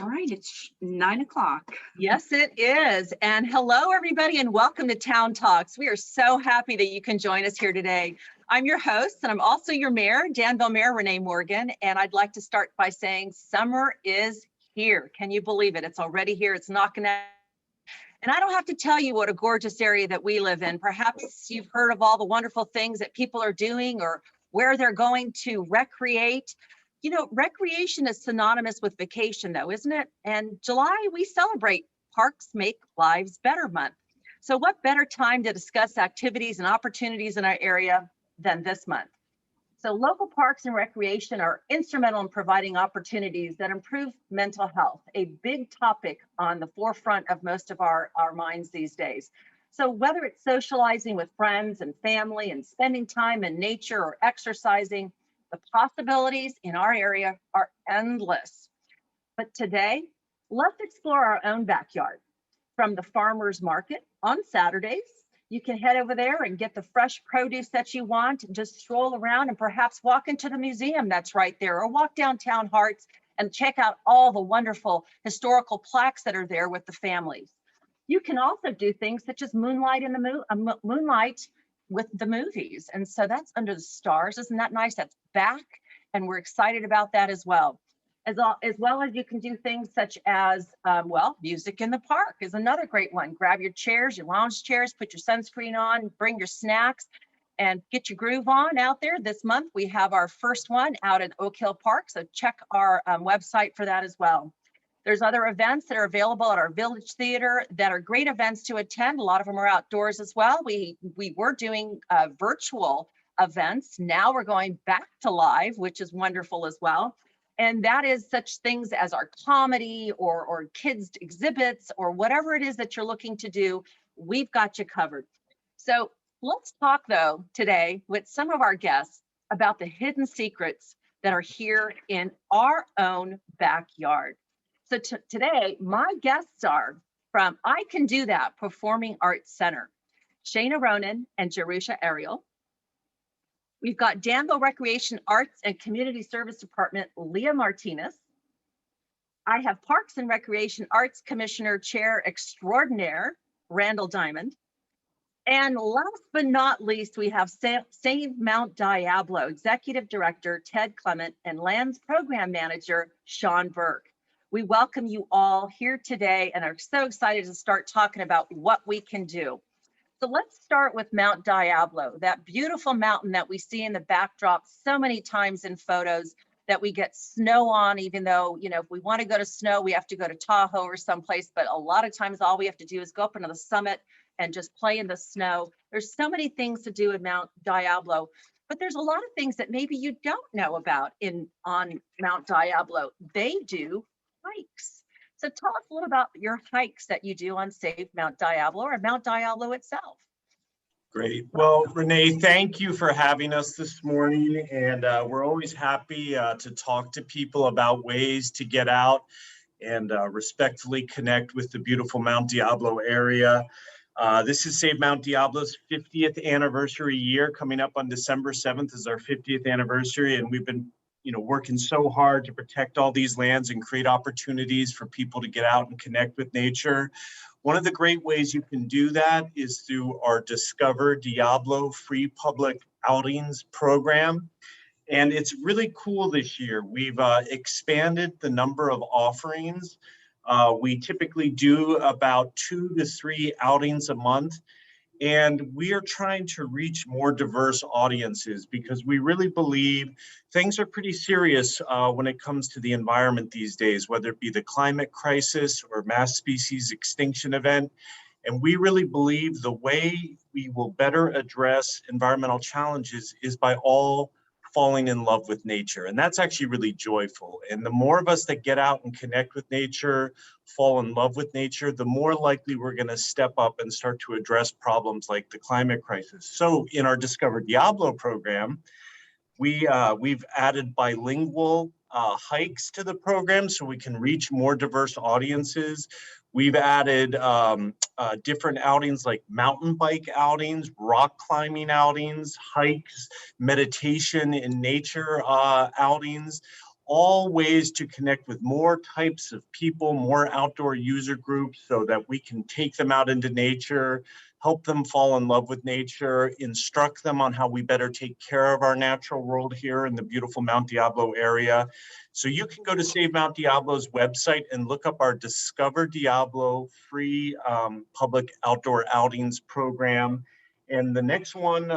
right, it's 9 o'clock. Yes, it is. And hello, everybody, and welcome to Town Talks. We are so happy that you can join us here today. I'm your host, and I'm also your mayor, Danville Mayor Renee Morgan. And I'd like to start by saying summer is here. Can you believe it? It's already here. It's knocking at. And I don't have to tell you what a gorgeous area that we live in. Perhaps you've heard of all the wonderful things that people are doing or where they're going to recreate. You know, recreation is synonymous with vacation, though, isn't it? And July, we celebrate Parks Make Lives Better Month. So what better time to discuss activities and opportunities in our area than this month? So local parks and recreation are instrumental in providing opportunities that improve mental health, a big topic on the forefront of most of our minds these days. So whether it's socializing with friends and family and spending time in nature or exercising, the possibilities in our area are endless. But today, let's explore our own backyard. From the farmer's market on Saturdays, you can head over there and get the fresh produce that you want and just stroll around and perhaps walk into the museum that's right there, or walk downtown Hearts and check out all the wonderful historical plaques that are there with the families. You can also do things such as moonlight with the movies. And so that's Under the Stars. Isn't that nice? That's back. And we're excited about that as well. As well as you can do things such as, music in the park is another great one. Grab your chairs, your lounge chairs, put your sunscreen on, bring your snacks, and get your groove on out there. This month, we have our first one out at Oak Hill Park. So check our website for that as well. There's other events that are available at our Village Theater that are great events to attend. A lot of them are outdoors as well. We were doing virtual events. Now we're going back to live, which is wonderful as well. And that is such things as our comedy or kids exhibits or whatever it is that you're looking to do, we've got you covered. So let's talk though today with some of our guests about the hidden secrets that are here in our own backyard. So today, my guests are from I Can Do That Performing Arts Center, Shayna Ronan and Jerusha Ariel. We've got Danville Recreation Arts and Community Service Department, Leah Martinez. I have Parks and Recreation Arts Commissioner Chair Extraordinaire, Randall Diamond. And last but not least, we have Save Mount Diablo Executive Director, Ted Clement, and Lands Program Manager, Sean Burke. We welcome you all here today and are so excited to start talking about what we can do. So let's start with Mount Diablo, that beautiful mountain that we see in the backdrop so many times in photos that we get snow on, even though, you know, if we want to go to snow, we have to go to Tahoe or someplace, but a lot of times all we have to do is go up into the summit and just play in the snow. There's so many things to do in Mount Diablo, but there's a lot of things that maybe you don't know about on Mount Diablo. They do hikes. So tell us a little about your hikes that you do on Save Mount Diablo or Mount Diablo itself. Great. Well, Renee, thank you for having us this morning. And we're always happy to talk to people about ways to get out and respectfully connect with the beautiful Mount Diablo area. This is Save Mount Diablo's 50th anniversary year. Coming up on December 7th is our 50th anniversary. And we've been working so hard to protect all these lands and create opportunities for people to get out and connect with nature. One of the great ways you can do that is through our Discover Diablo free public outings program. And it's really cool this year. We've expanded the number of offerings. We typically do about 2 to 3 outings a month. And we are trying to reach more diverse audiences because we really believe things are pretty serious when it comes to the environment these days, whether it be the climate crisis or mass species extinction event. And we really believe the way we will better address environmental challenges is by all falling in love with nature. And that's actually really joyful. And the more of us that get out and connect with nature, fall in love with nature, the more likely we're going to step up and start to address problems like the climate crisis. So in our Discover Diablo program, we've added bilingual hikes to the program so we can reach more diverse audiences. We've added different outings like mountain bike outings, rock climbing outings, hikes, meditation in nature outings, all ways to connect with more types of people, more outdoor user groups so that we can take them out into nature, help them fall in love with nature, instruct them on how we better take care of our natural world here in the beautiful Mount Diablo area. So you can go to Save Mount Diablo's website and look up our Discover Diablo free public outdoor outings program. And the next one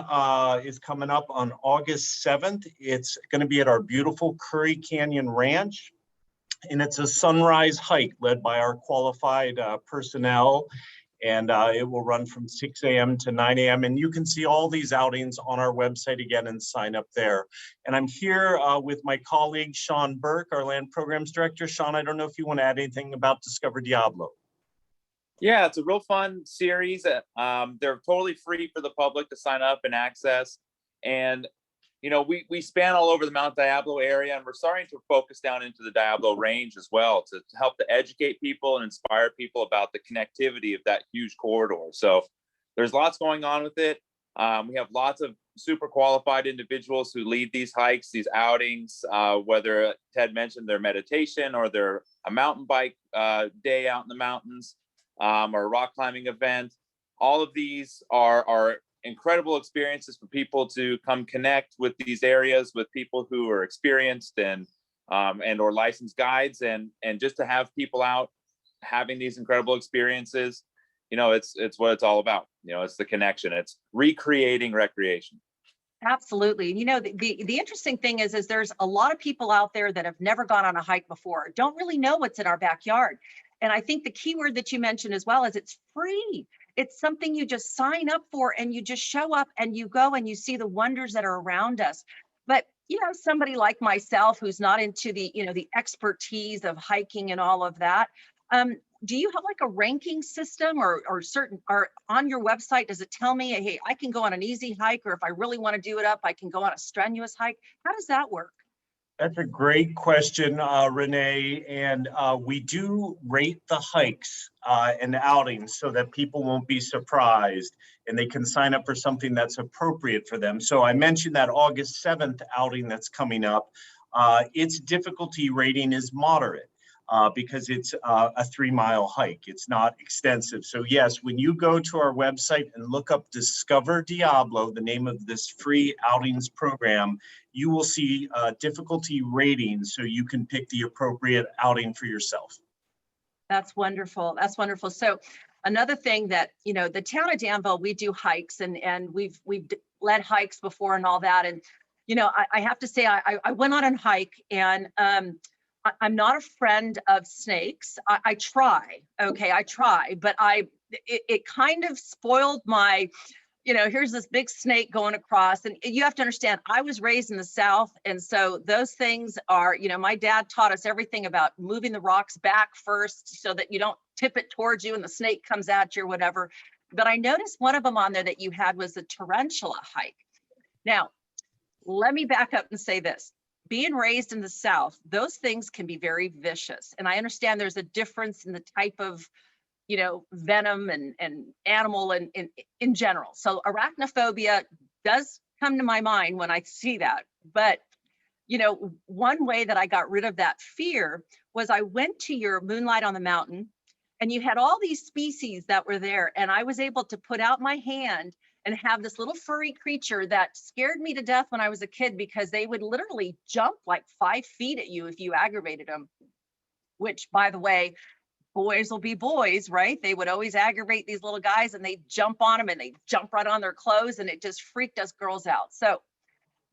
is coming up on August 7th. It's going to be at our beautiful Curry Canyon Ranch. And it's a sunrise hike led by our qualified personnel. And it will run from 6 a.m. to 9 a.m. And you can see all these outings on our website again and sign up there. And I'm here with my colleague, Sean Burke, our Land Programs Director. Sean, I don't know if you want to add anything about Discover Diablo. Yeah, it's a real fun series. They're totally free for the public to sign up and access. And, you know, we span all over the Mount Diablo area, and we're starting to focus down into the Diablo range as well to help to educate people and inspire people about the connectivity of that huge corridor. So there's lots going on with it. We have lots of super qualified individuals who lead these hikes, these outings, whether Ted mentioned their meditation or they're a mountain bike day out in the mountains. Or a rock climbing event. All of these are incredible experiences for people to come connect with these areas with people who are experienced and or licensed guides, and just to have people out having these incredible experiences. You know, it's what it's all about. You know, it's the connection. It's recreating recreation. Absolutely. You know, the interesting thing is there's a lot of people out there that have never gone on a hike before, don't really know what's in our backyard. And I think the key word that you mentioned as well is it's free. It's something you just sign up for and you just show up and you go and you see the wonders that are around us. But, you know, somebody like myself who's not into the, you know, the expertise of hiking and all of that, do you have like a ranking system or on your website, does it tell me, hey, I can go on an easy hike, or if I really want to do it up, I can go on a strenuous hike? How does that work? That's a great question, Renee. And we do rate the hikes and outings so that people won't be surprised and they can sign up for something that's appropriate for them. So I mentioned that August 7th outing that's coming up. Its difficulty rating is moderate. Because it's a 3-mile hike. It's not extensive. So yes, when you go to our website and look up Discover Diablo, the name of this free outings program, you will see difficulty ratings so you can pick the appropriate outing for yourself. That's wonderful. That's wonderful. So another thing that, you know, the town of Danville, we do hikes and we've led hikes before and all that. And, you know, I have to say, I went on a hike and, I'm not a friend of snakes. I try, okay, I try, but it kind of spoiled my, you know, here's this big snake going across. And you have to understand, I was raised in the South. And so those things are, you know, my dad taught us everything about moving the rocks back first so that you don't tip it towards you and the snake comes at you or whatever. But I noticed one of them on there that you had was a tarantula hike. Now, let me back up and say this. Being raised in the South, those things can be very vicious. And I understand there's a difference in the type of, you know, venom and animal and in general. So arachnophobia does come to my mind when I see that. But, you know, one way that I got rid of that fear was I went to your Moonlight on the Mountain and you had all these species that were there. And I was able to put out my hand and have this little furry creature that scared me to death when I was a kid, because they would literally jump like 5 feet at you if you aggravated them, which, by the way, boys will be boys, right? They would always aggravate these little guys and they jump on them and they jump right on their clothes, and it just freaked us girls out. So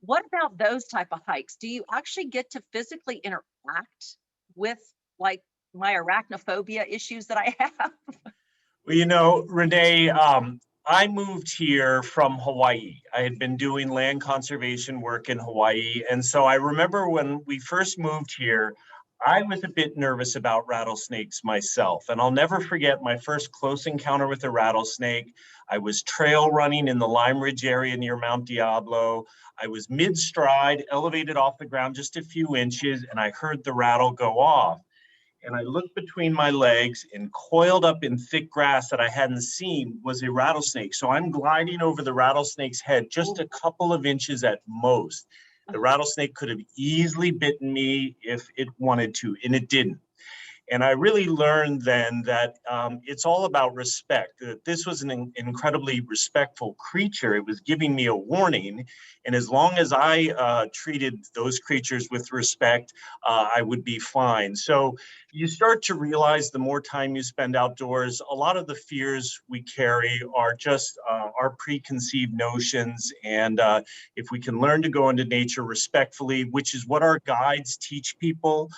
what about those type of hikes? Do you actually get to physically interact with like my arachnophobia issues that I have? Well, you know, Renee, I moved here from Hawaii. I had been doing land conservation work in Hawaii. And so I remember when we first moved here, I was a bit nervous about rattlesnakes myself. And I'll never forget my first close encounter with a rattlesnake. I was trail running in the Lime Ridge area near Mount Diablo. I was mid-stride, elevated off the ground just a few inches, and I heard the rattle go off. And I looked between my legs, and coiled up in thick grass that I hadn't seen was a rattlesnake. So I'm gliding over the rattlesnake's head just a couple of inches at most. The rattlesnake could have easily bitten me if it wanted to, and it didn't. And I really learned then that it's all about respect. That this was an incredibly respectful creature. It was giving me a warning. And as long as I treated those creatures with respect, I would be fine. So you start to realize the more time you spend outdoors, a lot of the fears we carry are just our preconceived notions. And if we can learn to go into nature respectfully, which is what our guides teach people,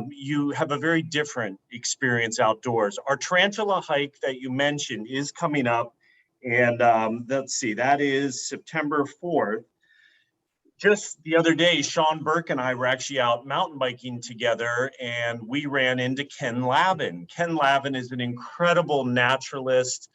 you have a very different experience outdoors. Our tarantula hike that you mentioned is coming up, and let's see, that is September 4th. Just the other day, Sean Burke and I were actually out mountain biking together, and we ran into Ken Lavin. Ken Lavin is an incredible naturalist,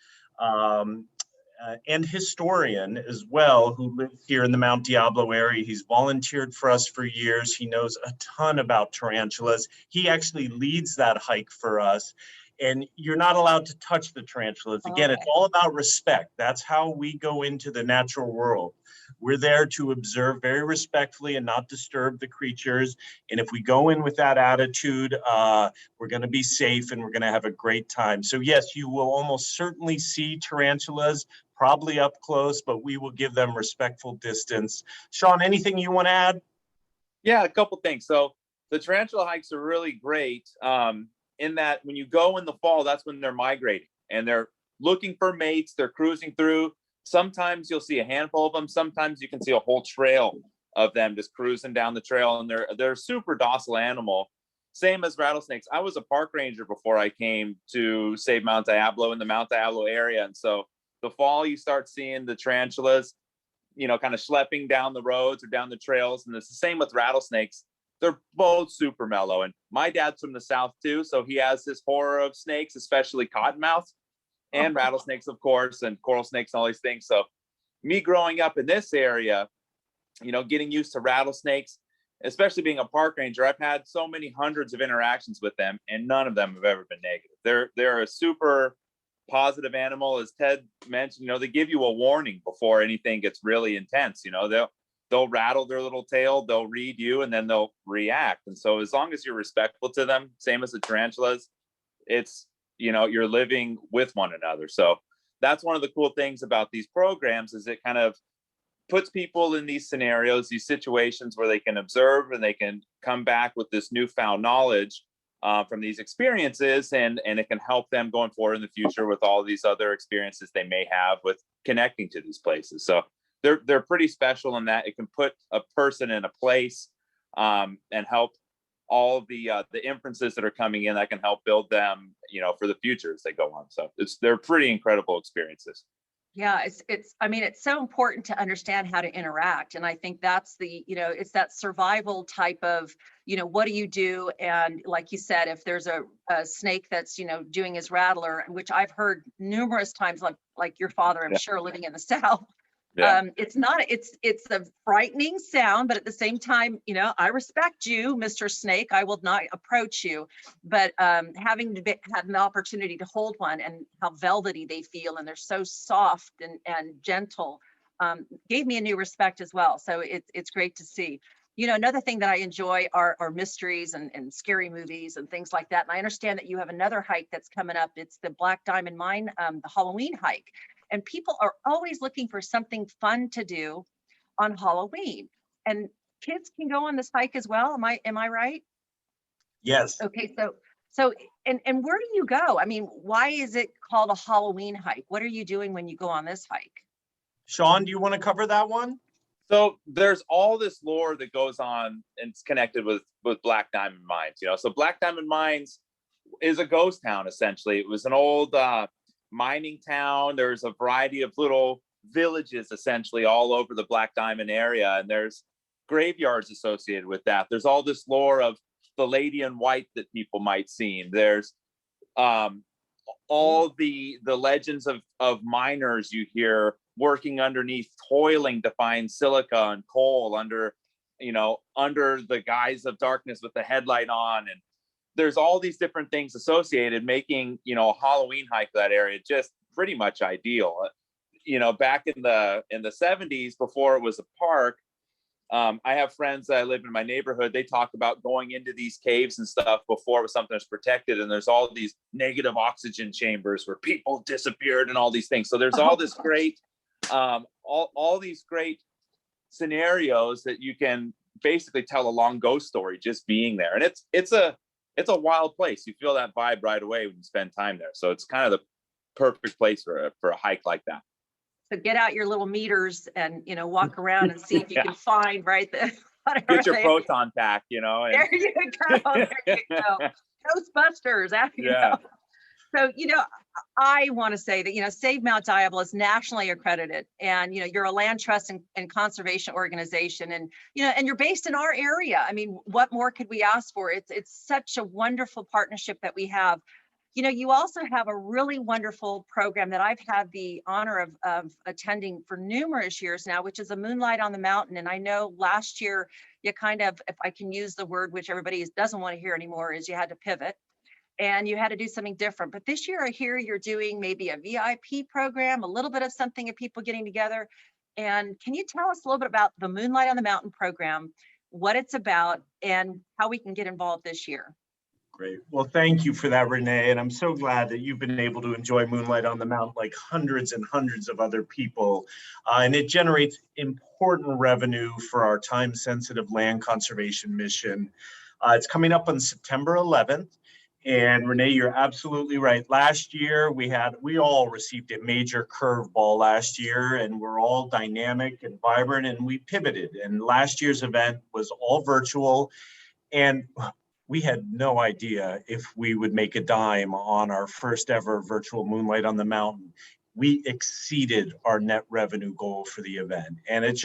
and historian as well, who lives here in the Mount Diablo area. He's volunteered for us for years. He knows a ton about tarantulas. He actually leads that hike for us. And you're not allowed to touch the tarantulas. Again, Okay. It's all about respect. That's how we go into the natural world. We're there to observe very respectfully and not disturb the creatures. And if we go in with that attitude, we're going to be safe and we're going to have a great time. So yes, you will almost certainly see tarantulas, probably up close, but we will give them respectful distance. Sean, anything you want to add? Yeah, a couple things. So the tarantula hikes are really great in that when you go in the fall, that's when they're migrating and they're looking for mates. They're cruising through. Sometimes you'll see a handful of them. Sometimes you can see a whole trail of them just cruising down the trail, and they're a super docile animal. Same as rattlesnakes. I was a park ranger before I came to Save Mount Diablo in the Mount Diablo area. And so the fall, you start seeing the tarantulas, kind of schlepping down the roads or down the trails. And it's the same with rattlesnakes. They're both super mellow. And my dad's from the South too. So he has this horror of snakes, especially cottonmouths and rattlesnakes, of course, and coral snakes and all these things. So me growing up in this area, getting used to rattlesnakes, especially being a park ranger, I've had so many hundreds of interactions with them, and none of them have ever been negative. They're a super positive animal. As Ted mentioned, they give you a warning before anything gets really intense. They'll rattle their little tail, they'll read you, and then they'll react. And so as long as you're respectful to them, same as the tarantulas, it's, you're living with one another. So that's one of the cool things about these programs, is it kind of puts people in these scenarios, these situations where they can observe and they can come back with this newfound knowledge from these experiences, and it can help them going forward in the future with all these other experiences they may have with connecting to these places. So they're pretty special in that it can put a person in a place and help all of the inferences that are coming in that can help build them, for the future as they go on. So they're pretty incredible experiences. Yeah, it's so important to understand how to interact. And I think that's it's that survival type of, what do you do? And like you said, if there's a snake that's, doing his rattler, which I've heard numerous times, like your father, I'm sure, living in the South. Yeah. It's a frightening sound, but at the same time, I respect you, Mr. Snake. I will not approach you, but having had an opportunity to hold one and how velvety they feel, and they're so soft and gentle, gave me a new respect as well. So it's great to see. Another thing that I enjoy are mysteries and scary movies and things like that. And I understand that you have another hike that's coming up. It's the Black Diamond Mine, the Halloween hike. And people are always looking for something fun to do on Halloween. And kids can go on this hike as well. Am I right? Yes. Okay, so and where do you go? I mean, why is it called a Halloween hike? What are you doing when you go on this hike? Sean, do you want to cover that one? So there's all this lore that goes on, and it's connected with Black Diamond Mines. So Black Diamond Mines is a ghost town, essentially. It was an old mining town. There's a variety of little villages essentially all over the Black Diamond area, and there's graveyards associated with that. There's all this lore of the lady in white that people might see. There's all the legends of miners you hear working underneath, toiling to find silica and coal under the guise of darkness with the headlight on. And there's all these different things associated, making, a Halloween hike that area just pretty much ideal. Back in the 70s, before it was a park, I have friends that live in my neighborhood. They talk about going into these caves and stuff before it was something that's protected. And there's all these negative oxygen chambers where people disappeared and all these things. So there's all this great, all these great scenarios that you can basically tell a long ghost story just being there. And it's a wild place. You feel that vibe right away when you spend time there. So it's kind of the perfect place for a hike like that. So get out your little meters and, walk around and see if you can find, right, Get your proton pack, and there you go. There you go. Ghostbusters. Yeah. So, I want to say that, Save Mount Diablo is nationally accredited, and, you're a land trust and conservation organization, and, and you're based in our area. I mean, what more could we ask for? It's such a wonderful partnership that we have. You also have a really wonderful program that I've had the honor of attending for numerous years now, which is a Moonlight on the Mountain. And I know last year you kind of, if I can use the word which everybody doesn't want to hear anymore, is you had to pivot and you had to do something different. But this year I hear you're doing maybe a VIP program, a little bit of something of people getting together. And can you tell us a little bit about the Moonlight on the Mountain program, what it's about, and how we can get involved this year? Great. Well, thank you for that, Renee. And I'm so glad that you've been able to enjoy Moonlight on the Mountain like hundreds and hundreds of other people. And it generates important revenue for our time-sensitive land conservation mission. It's coming up on September 11th. And Renee, you're absolutely right. Last year, we all received a major curveball last year, and we're all dynamic and vibrant, and we pivoted. And last year's event was all virtual. And we had no idea if we would make a dime on our first ever virtual Moonlight on the Mountain. We exceeded our net revenue goal for the event. And it's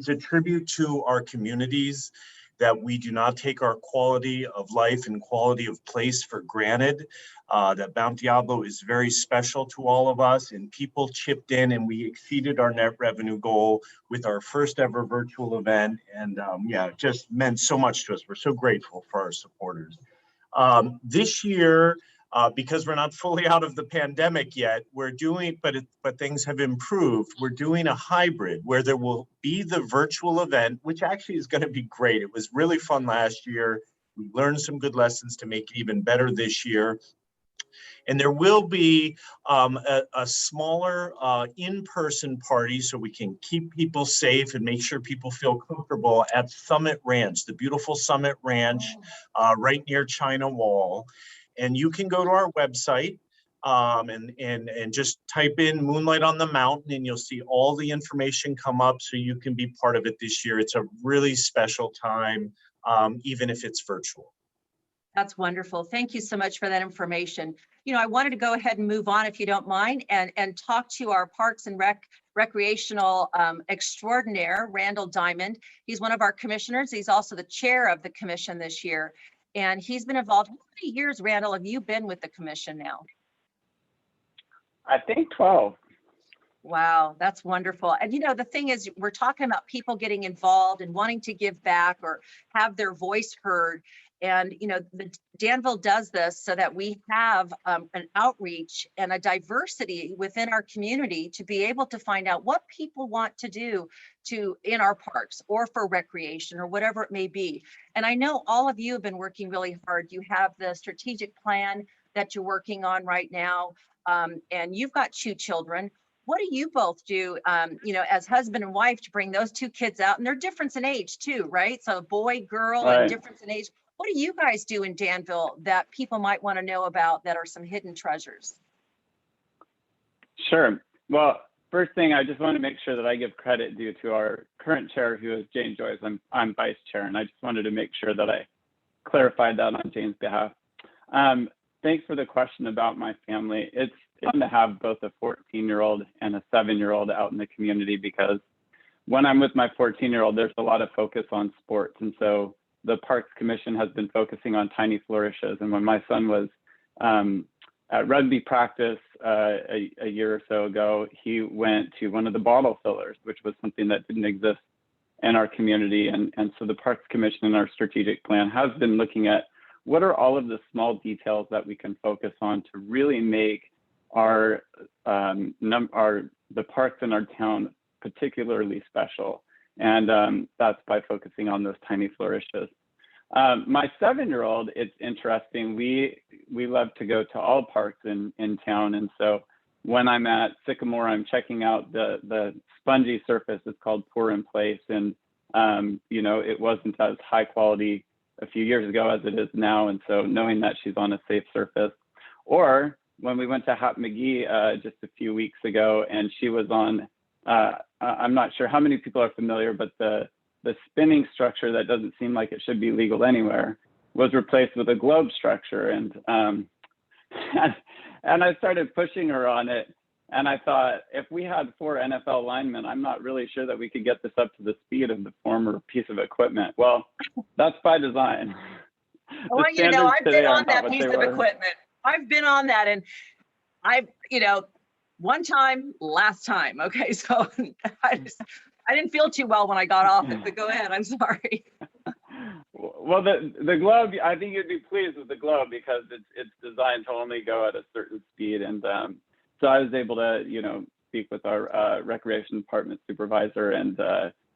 a tribute to our communities that we do not take our quality of life and quality of place for granted, that Mount Diablo is very special to all of us, and people chipped in and we exceeded our net revenue goal with our first ever virtual event. And it just meant so much to us. We're so grateful for our supporters. This year, because we're not fully out of the pandemic yet, we're doing, but things have improved. We're doing a hybrid where there will be the virtual event, which actually is going to be great. It was really fun last year. We learned some good lessons to make it even better this year. And there will be a smaller in-person party so we can keep people safe and make sure people feel comfortable at Summit Ranch, the beautiful Summit Ranch right near China Wall. And you can go to our website and just type in Moonlight on the Mountain and you'll see all the information come up so you can be part of it this year. It's a really special time, even if it's virtual. That's wonderful. Thank you so much for that information. I wanted to go ahead and move on, if you don't mind, and talk to our Parks and Recreational extraordinaire, Randall Diamond. He's one of our commissioners. He's also the chair of the commission this year. And he's been involved. How many years, Randall, have you been with the commission now? I think 12. Wow, that's wonderful. And the thing is, we're talking about people getting involved and wanting to give back or have their voice heard. And, the Danville does this so that we have an outreach and a diversity within our community to be able to find out what people want to do in our parks or for recreation or whatever it may be. And I know all of you have been working really hard. You have the strategic plan that you're working on right now, and you've got 2 children. What do you both do, as husband and wife, to bring those 2 kids out? And they're difference in age too, right? So boy, girl, Right. And difference in age. What do you guys do in Danville that people might want to know about that are some hidden treasures? Sure. Well, first thing, I just want to make sure that I give credit due to our current chair, who is Jane Joyce. I'm vice chair, and I just wanted to make sure that I clarified that on Jane's behalf. Thanks for the question about my family. It's fun to have both a 14-year-old and a 7-year-old out in the community, because when I'm with my 14-year-old, there's a lot of focus on sports. And so the Parks Commission has been focusing on tiny flourishes. And when my son was at rugby practice a year or so ago, he went to one of the bottle fillers, which was something that didn't exist in our community. And so the Parks Commission and our strategic plan has been looking at what are all of the small details that we can focus on to really make the parks in our town particularly special. And that's by focusing on those tiny flourishes. My 7-year-old, it's interesting. We love to go to all parks in town. And so when I'm at Sycamore, I'm checking out the spongy surface. It's called Pour in Place. And, you know, it wasn't as high quality a few years ago as it is now. And so knowing that she's on a safe surface, or when we went to Hop McGee just a few weeks ago, and she was on, I'm not sure how many people are familiar, but the spinning structure that doesn't seem like it should be legal anywhere was replaced with a globe structure. And and I started pushing her on it. And I thought, if we had 4 NFL linemen, I'm not really sure that we could get this up to the speed of the former piece of equipment. Well, that's by design. Well, you know, I've been on that piece of equipment. I've been on that, and I've, you know, one time, last time. Okay, so I didn't feel too well when I got off it, but go ahead. I'm sorry. Well, the globe, I think you'd be pleased with the globe because it's designed to only go at a certain speed. And so I was able to, you know, speak with our recreation department supervisor and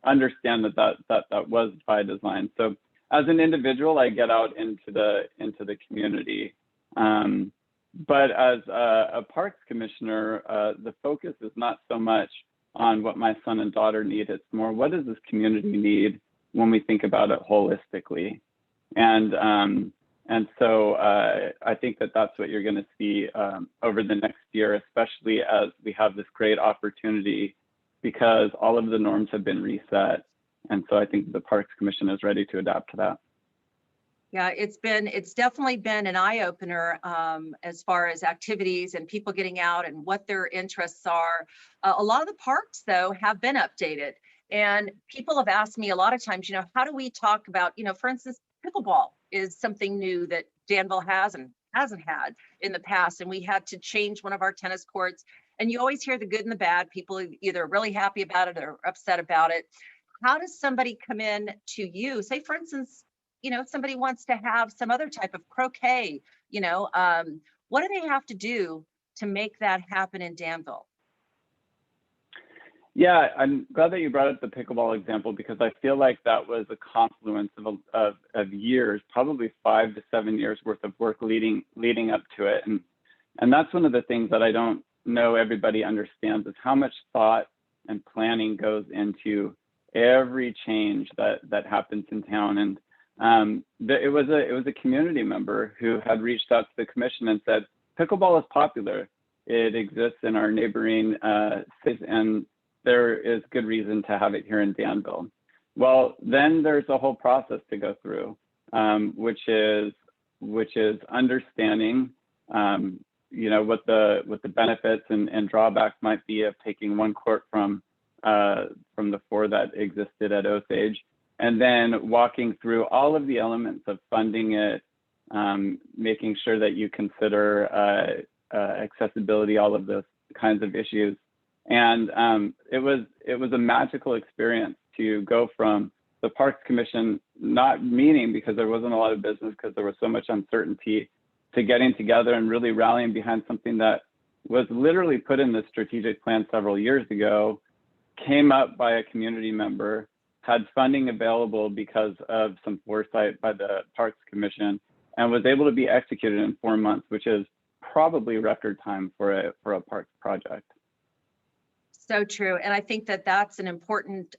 understand that was by design. So as an individual, I get out into the community. But as a parks commissioner, the focus is not so much on what my son and daughter need. It's more, what does this community need when we think about it holistically? And so I think that that's what you're going to see over the next year, especially as we have this great opportunity, because all of the norms have been reset. And so I think the Parks Commission is ready to adapt to that. Yeah, it's definitely been an eye-opener as far as activities and people getting out and what their interests are. A lot of the parks, though, have been updated. And people have asked me a lot of times, you know, how do we talk about, you know, for instance, pickleball is something new that Danville has and hasn't had in the past. And we had to change one of our tennis courts. And you always hear the good and the bad. People either really happy about it or upset about it. How does somebody come in to you? Say, for instance, you know, somebody wants to have some other type of croquet, you know, what do they have to do to make that happen in Danville? Yeah, I'm glad that you brought up the pickleball example, because I feel like that was a confluence of years, probably 5 to 7 years worth of work leading up to it. And that's one of the things that I don't know everybody understands, is how much thought and planning goes into every change that happens in town. And it was a community member who had reached out to the commission and said, pickleball is popular. It exists in our neighboring cities, and there is good reason to have it here in Danville. Well, then there's a whole process to go through, which is understanding, you know, what the benefits and drawbacks might be of taking one court from the 4 that existed at Osage, and then walking through all of the elements of funding it, making sure that you consider accessibility, all of those kinds of issues. And it was a magical experience to go from the Parks Commission not meeting because there wasn't a lot of business, because there was so much uncertainty, to getting together and really rallying behind something that was literally put in the strategic plan several years ago, came up by a community member, had funding available because of some foresight by the Parks Commission, and was able to be executed in 4 months, which is probably record time for a parks project. So true. And I think that that's an important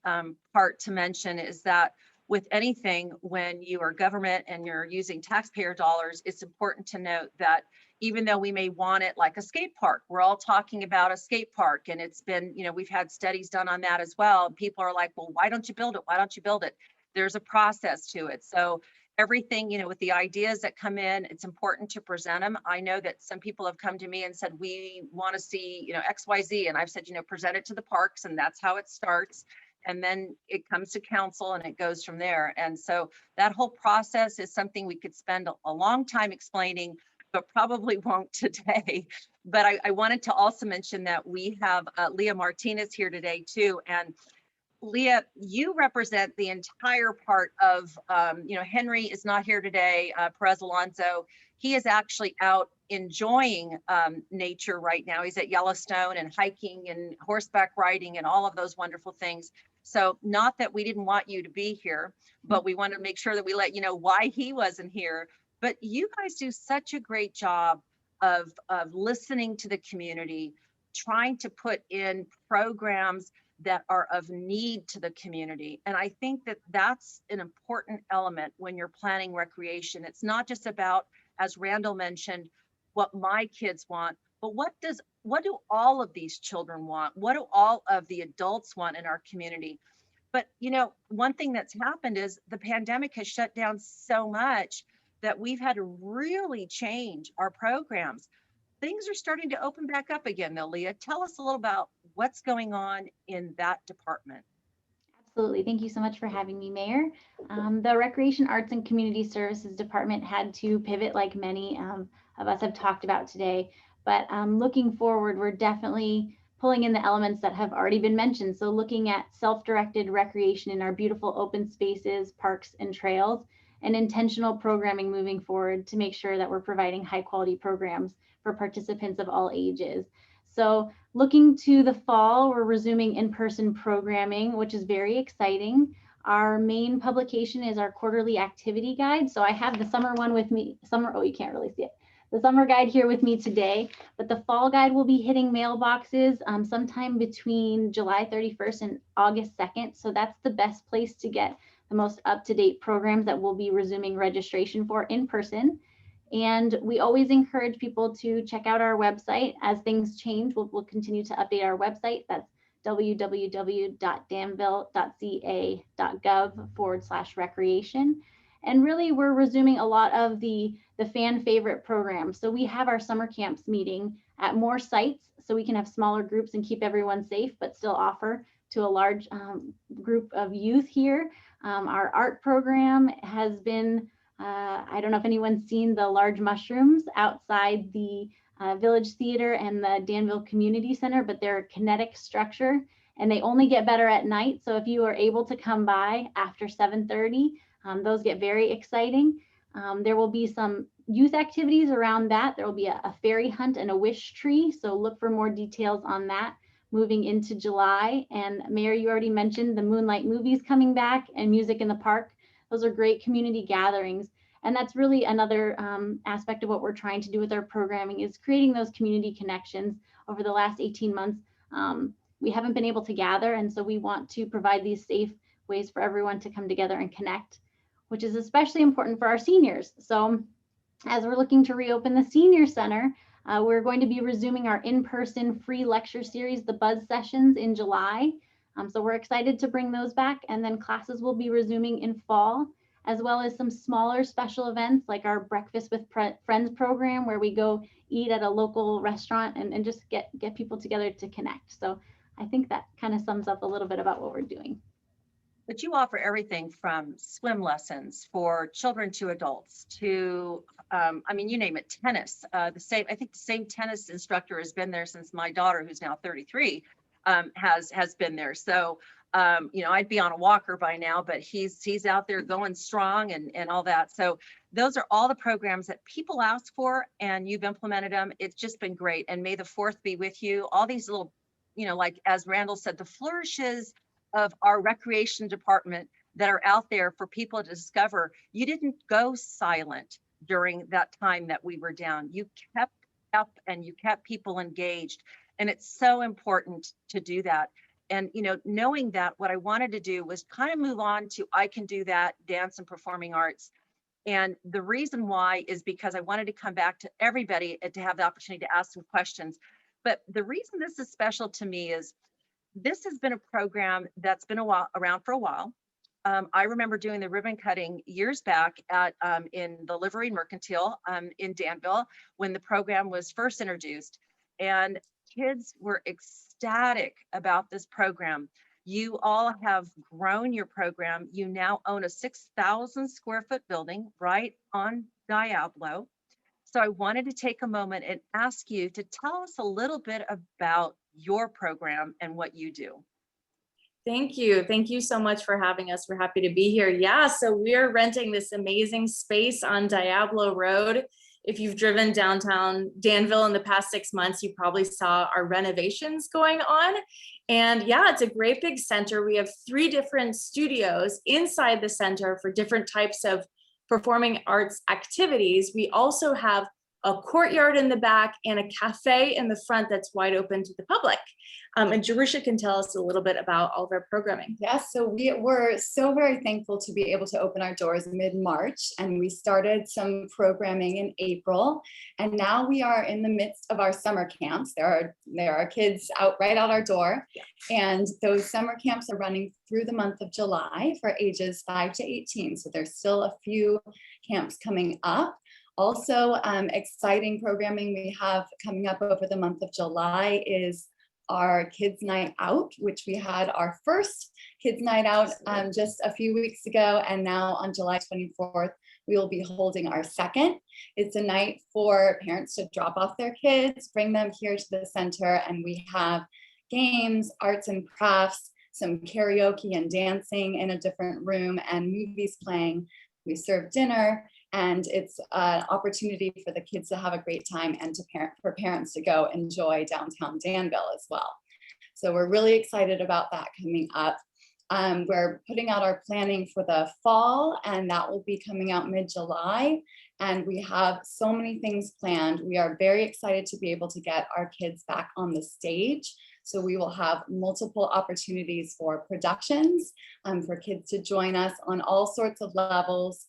part to mention, is that with anything, when you are government and you're using taxpayer dollars, it's important to note that even though we may want it like a skate park, we're all talking about a skate park, and it's been, you know, we've had studies done on that as well. People are like, well, why don't you build it? Why don't you build it? There's a process to it. So everything, you know, with the ideas that come in, it's important to present them. I know that some people have come to me and said, we want to see, you know, XYZ. And I've said, you know, present it to the parks, and that's how it starts. And then it comes to council and it goes from there. And so that whole process is something we could spend a long time explaining, but probably won't today. But I wanted to also mention that we have Leah Martinez here today too. And Leah, you represent the entire part of, you know, Henry is not here today, Perez Alonso. He is actually out enjoying nature right now. He's at Yellowstone and hiking and horseback riding and all of those wonderful things. So not that we didn't want you to be here, but we wanted to make sure that we let you know why he wasn't here. But you guys do such a great job of listening to the community, trying to put in programs that are of need to the community. And I think that that's an important element when you're planning recreation. It's not just about, as Randall mentioned, what my kids want, but what do all of these children want? What do all of the adults want in our community? But one thing that's happened is the pandemic has shut down so much that we've had to really change our programs. Things are starting to open back up again, though. Leah, tell us a little about what's going on in that department. Absolutely. Thank you so much for having me, Mayor. The Recreation Arts and Community Services Department had to pivot like many of us have talked about today. But looking forward, we're definitely pulling in the elements that have already been mentioned. So looking at self-directed recreation in our beautiful open spaces, parks, and trails, and intentional programming moving forward to make sure that we're providing high quality programs for participants of all ages. So looking to the fall, we're resuming in-person programming, which is very exciting. Our main publication is our quarterly activity guide. So I have the summer one with me. Oh, you can't really see it. The summer guide here with me today, but the fall guide will be hitting mailboxes sometime between July 31st and August 2nd. So that's the best place to get the most up-to-date programs that we'll be resuming registration for in person. And we always encourage people to check out our website. As things change, we'll continue to update our website. That's www.danville.ca.gov/recreation. And really, we're resuming a lot of the fan favorite programs. So we have our summer camps meeting at more sites so we can have smaller groups and keep everyone safe, but still offer to a large group of youth here. Our art program has been, I don't know if anyone's seen the large mushrooms outside the Village Theater and the Danville Community Center, but they're a kinetic structure and they only get better at night. So if you are able to come by after 7:30, those get very exciting. There will be some youth activities around that. There will be a fairy hunt and a wish tree. So look for more details on that moving into July. And Mayor, you already mentioned the Moonlight movies coming back and music in the park. Those are great community gatherings. And that's really another aspect of what we're trying to do with our programming is creating those community connections. Over the last 18 months, we haven't been able to gather. And so we want to provide these safe ways for everyone to come together and connect, which is especially important for our seniors. So as we're looking to reopen the Senior Center, we're going to be resuming our in-person free lecture series, the Buzz Sessions, in July. So we're excited to bring those back, and then classes will be resuming in fall, as well as some smaller special events like our Breakfast with Friends program, where we go eat at a local restaurant and just get people together to connect. So I think that kind of sums up a little bit about what we're doing. But you offer everything from swim lessons for children to adults to, I mean, you name it, tennis. I think the same tennis instructor has been there since my daughter, who's now 33, has been there. So, I'd be on a walker by now, but he's out there going strong and all that. So those are all the programs that people ask for, and you've implemented them. It's just been great. And may the 4th be with you. All these little, like as Randall said, the flourishes of our recreation department that are out there for people to discover. You didn't go silent during that time that we were down. You kept up and you kept people engaged. And it's so important to do that. And, knowing that, what I wanted to do was kind of move on to I can do that, dance and performing arts. And the reason why is because I wanted to come back to everybody to have the opportunity to ask some questions. But the reason this is special to me is this has been a program that's been around for a while. I remember doing the ribbon cutting years back in the Livery and Mercantile in Danville when the program was first introduced, and kids were ecstatic about this program. You all have grown your program. You now own a 6,000 square foot building right on Diablo. So I wanted to take a moment and ask you to tell us a little bit about your program and what you do. Thank you. Thank you so much for having us. We're happy to be here. Yeah, so we're renting this amazing space on Diablo Road. if you've driven downtown Danville in the past 6 months, you probably saw our renovations going on. And yeah, it's a great big center. We have 3 different studios inside the center for different types of performing arts activities. We also have a courtyard in the back and a cafe in the front that's wide open to the public. And Jerusha can tell us a little bit about all of our programming. Yes, so we were so very thankful to be able to open our doors mid-March, and we started some programming in April, and now we are in the midst of our summer camps. There are kids right out our door, and those summer camps are running through the month of July for ages 5 to 18. So there's still a few camps coming up. Also, exciting programming we have coming up over the month of July is our Kids Night Out, which we had our first Kids Night Out just a few weeks ago. And now on July 24th, we will be holding our second. It's a night for parents to drop off their kids, bring them here to the center, and we have games, arts and crafts, some karaoke and dancing in a different room, and movies playing. We serve dinner, and it's an opportunity for the kids to have a great time and for parents to go enjoy downtown Danville as well. So we're really excited about that coming up. We're putting out our planning for the fall, and that will be coming out mid-July. And we have so many things planned. We are very excited to be able to get our kids back on the stage. So we will have multiple opportunities for productions, for kids to join us on all sorts of levels,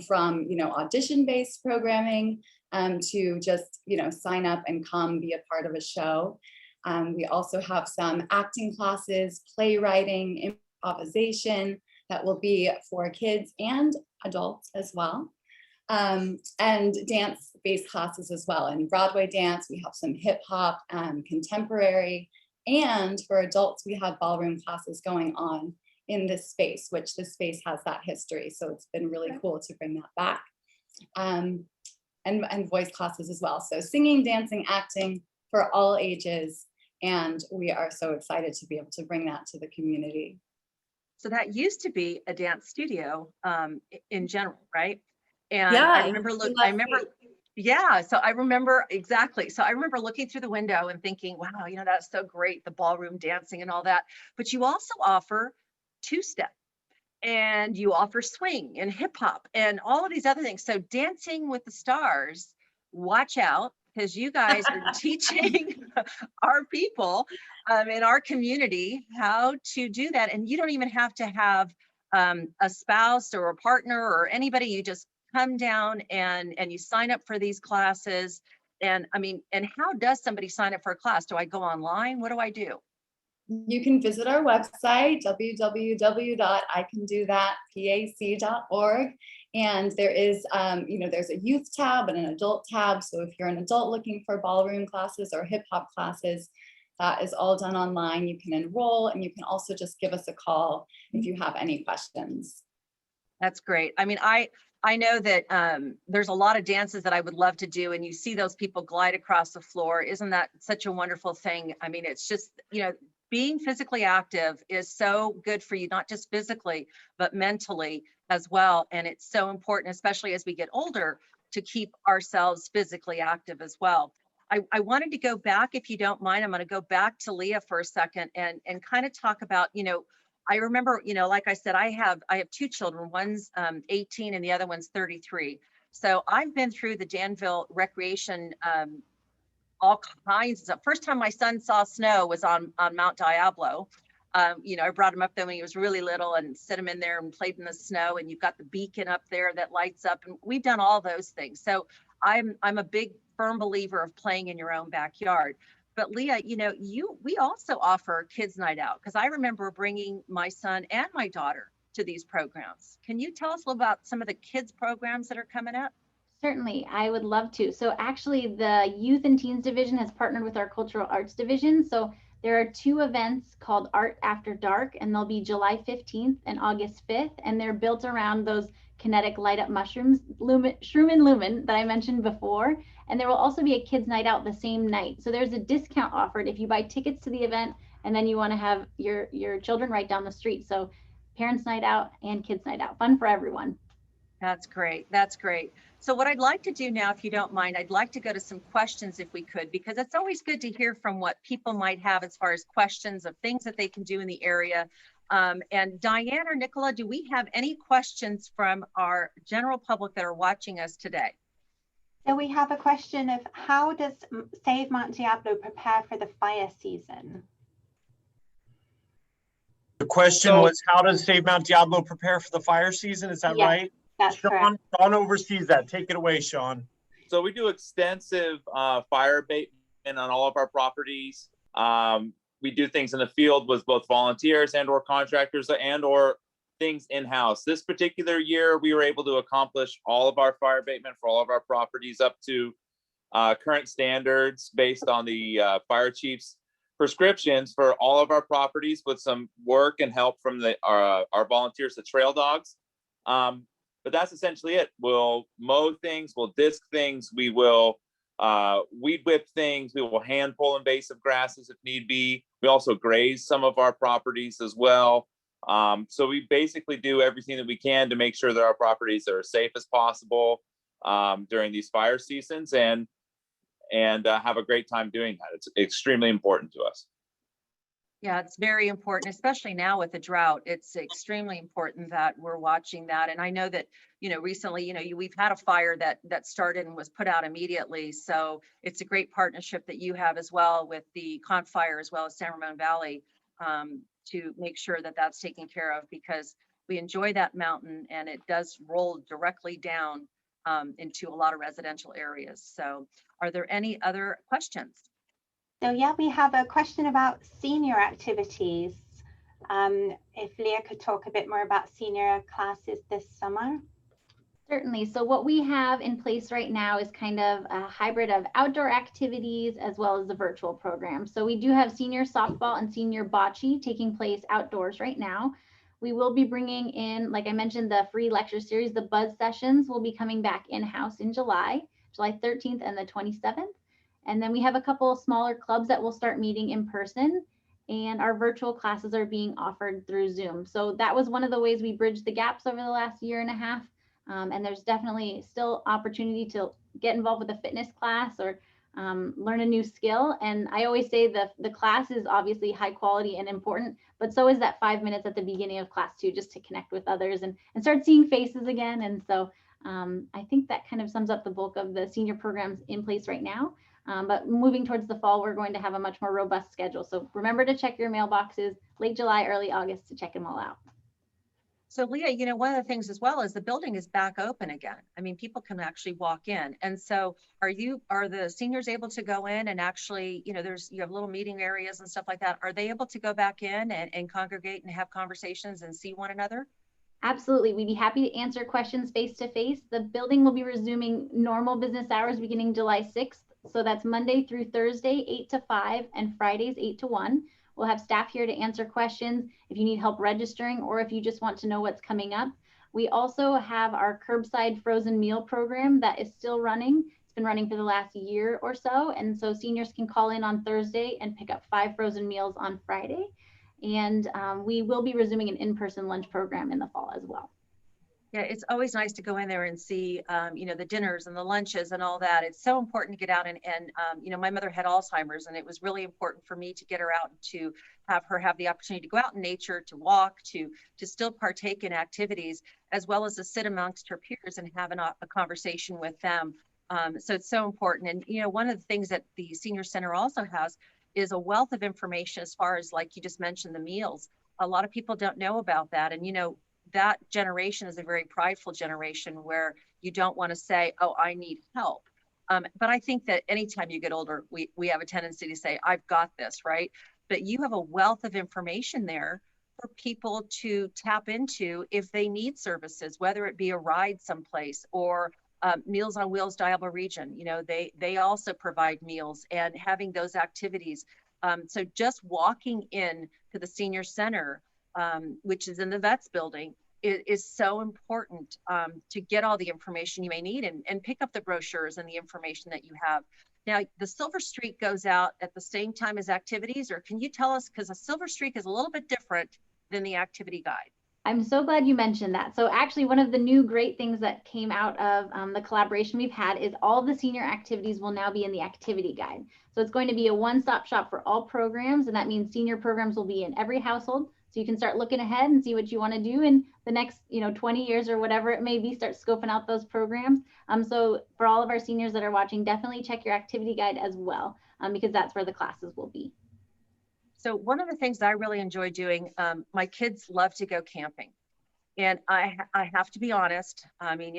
from audition-based programming to just sign up and come be a part of a show. We also have some acting classes, playwriting, improvisation that will be for kids and adults as well. And dance-based classes as well. And Broadway dance, we have some hip hop, contemporary, and for adults, we have ballroom classes going on in this space, which this space has that history. So it's been really cool to bring that back. And voice classes as well. So singing, dancing, acting for all ages. And we are so excited to be able to bring that to the community. So that used to be a dance studio in general, right? And Yeah, I remember so I remember exactly. So I remember looking through the window and thinking, wow, that's so great, the ballroom dancing and all that. But you also offer two-step, and you offer swing and hip hop and all of these other things. So Dancing with the Stars, watch out, because you guys are teaching our people in our community how to do that. And you don't even have to have a spouse or a partner or anybody. You just come down and you sign up for these classes. And how does somebody sign up for a class? Do I go online? What do I do? You can visit our website, www.icandothatpac.org. And there is, there's a youth tab and an adult tab. So if you're an adult looking for ballroom classes or hip hop classes, that is all done online. You can enroll, and you can also just give us a call if you have any questions. That's great. I know that there's a lot of dances that I would love to do, and you see those people glide across the floor. Isn't that such a wonderful thing? It's just, being physically active is so good for you, not just physically, but mentally as well. And it's so important, especially as we get older, to keep ourselves physically active as well. I wanted to go back, if you don't mind. I'm going to go back to Leah for a second and kind of talk about, I remember, like I said, I have 2 children. One's 18 and the other one's 33. So I've been through the Danville recreation, all kinds of stuff. First time my son saw snow was on Mount Diablo. I brought him up there when he was really little and set him in there and played in the snow. And you've got the beacon up there that lights up, and we've done all those things. So I'm a big firm believer of playing in your own backyard. But Leah, we also offer Kids Night Out, because I remember bringing my son and my daughter to these programs. Can you tell us a little about some of the kids programs that are coming up? Certainly, I would love to. So actually, the Youth and Teens Division has partnered with our Cultural Arts Division. So there are 2 events called Art After Dark, and they'll be July 15th and August 5th. And they're built around those kinetic light up mushrooms, shroom and lumen, that I mentioned before. And there will also be a Kids Night Out the same night. So there's a discount offered if you buy tickets to the event and then you want to have your children right down the street. So Parents Night Out and Kids Night Out, fun for everyone. That's great. That's great. So what I'd like to do now, if you don't mind, I'd like to go to some questions if we could, because it's always good to hear from what people might have as far as questions of things that they can do in the area. And Diane or Nicola, do we have any questions from our general public that are watching us today? So we have a question of how does Save Mount Diablo prepare for the fire season? The question was, how does Save Mount Diablo prepare for the fire season? Is that Yes, right? That's correct. Sean oversees that. Take it away, Sean. So we do extensive fire abatement on all of our properties. We do things in the field with both volunteers and or contractors and or things in-house. This particular year, we were able to accomplish all of our fire abatement for all of our properties up to current standards based on the fire chief's prescriptions for all of our properties, with some work and help from our volunteers, the trail dogs. But that's essentially it. We'll mow things, we'll disc things, we will weed whip things, we will hand pull invasive grasses if need be. We also graze some of our properties as well. So we basically do everything that we can to make sure that our properties are as safe as possible during these fire seasons, and have a great time doing that. It's extremely important to us. Yeah, it's very important, especially now with the drought. It's extremely important that we're watching that. And I know that, recently, we've had a fire that started and was put out immediately. So it's a great partnership that you have as well with the Conch Fire as well as San Ramon Valley to make sure that that's taken care of, because we enjoy that mountain and it does roll directly down into a lot of residential areas. So are there any other questions? So yeah, we have a question about senior activities. If Leah could talk a bit more about senior classes this summer. Certainly. So what we have in place right now is kind of a hybrid of outdoor activities as well as the virtual program. So we do have senior softball and senior bocce taking place outdoors right now. We will be bringing in, like I mentioned, the free lecture series. The buzz sessions will be coming back in-house in July 13th and the 27th. And then we have a couple of smaller clubs that will start meeting in person, and our virtual classes are being offered through Zoom. So that was one of the ways we bridged the gaps over the last year and a half. And there's definitely still opportunity to get involved with a fitness class or learn a new skill. And I always say the class is obviously high quality and important, but so is that 5 minutes at the beginning of class too, just to connect with others and start seeing faces again. And so I think that kind of sums up the bulk of the senior programs in place right now. But moving towards the fall, we're going to have a much more robust schedule. So remember to check your mailboxes late July, early August to check them all out. So Leah, one of the things as well is the building is back open again. I mean, people can actually walk in. And so are the seniors able to go in and actually, you have little meeting areas and stuff like that. Are they able to go back in and congregate and have conversations and see one another? Absolutely. We'd be happy to answer questions face to face. The building will be resuming normal business hours beginning July 6th. So that's Monday through Thursday, 8 to 5, and Fridays, 8 to 1. We'll have staff here to answer questions if you need help registering or if you just want to know what's coming up. We also have our curbside frozen meal program that is still running. It's been running for the last year or so. And so seniors can call in on Thursday and pick up 5 frozen meals on Friday. And we will be resuming an in-person lunch program in the fall as well. Yeah, it's always nice to go in there and see, the dinners and the lunches and all that. It's so important to get out and my mother had Alzheimer's, and it was really important for me to get her out and to have her have the opportunity to go out in nature, to walk, to still partake in activities, as well as to sit amongst her peers and have a conversation with them. So it's so important. And, one of the things that the senior center also has is a wealth of information as far as, like you just mentioned, the meals. A lot of people don't know about that. And, that generation is a very prideful generation where you don't want to say, oh, I need help. But I think that anytime you get older, we have a tendency to say, I've got this, right? But you have a wealth of information there for people to tap into if they need services, whether it be a ride someplace or Meals on Wheels Diablo region. They also provide meals and having those activities. So just walking in to the senior center, which is in the Vets building, is so important to get all the information you may need and pick up the brochures and the information that you have. Now, the Silver Streak goes out at the same time as activities, or can you tell us, because a Silver Streak is a little bit different than the activity guide? I'm so glad you mentioned that. So actually, one of the new great things that came out of the collaboration we've had is all the senior activities will now be in the activity guide. So it's going to be a one-stop shop for all programs, and that means senior programs will be in every household. So you can start looking ahead and see what you want to do in the next, 20 years or whatever it may be. Start scoping out those programs. So for all of our seniors that are watching, definitely check your activity guide as well, because that's where the classes will be. So one of the things that I really enjoy doing, my kids love to go camping, and I have to be honest. I mean,